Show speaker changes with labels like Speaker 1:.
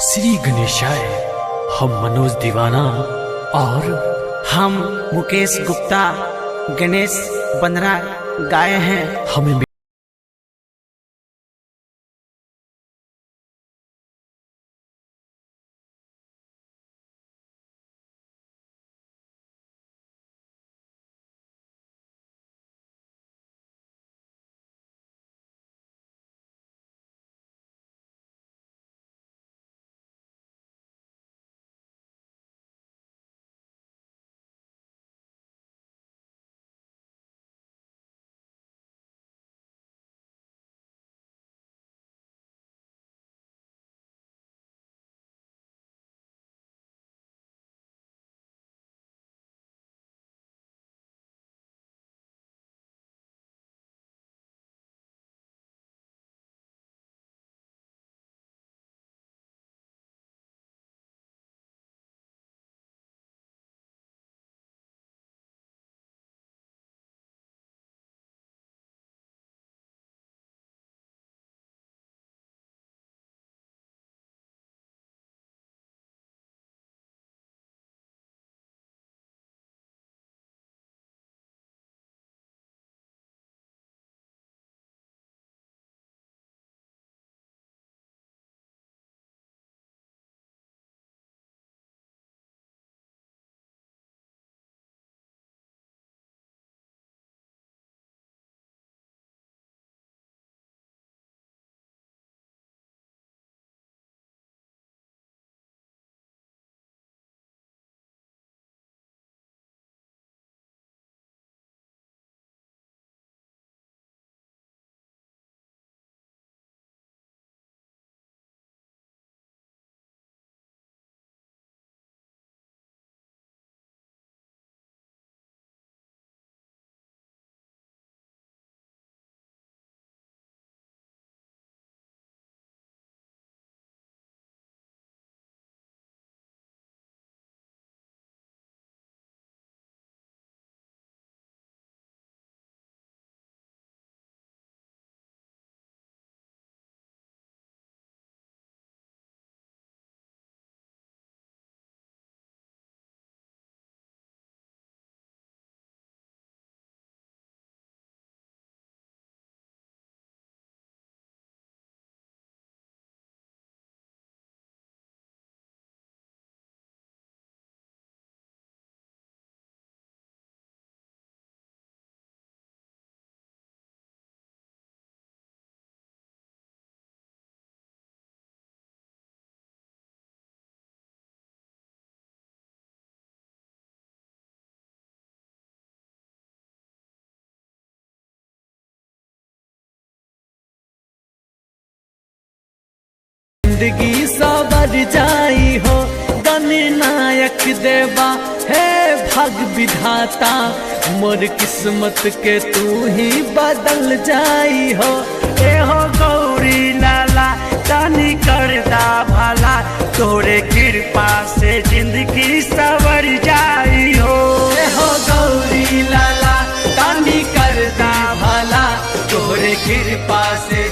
Speaker 1: श्री गणेशाय। हम मनोज दीवाना और
Speaker 2: हम मुकेश गुप्ता गणेश बंद्रा गाए हैं।
Speaker 1: हमें
Speaker 3: जिंदगी सवर जाई हो गणनायक देवा हे भाग विधाता मोर किस्मत के तू ही बदल जाई हो। ए हो गौरी लाला तानी करदा भला तोरे कृपा से जिंदगी सवर जाई हो। ए हो गौरी लाला तानी करदा भला तोरे कृपा से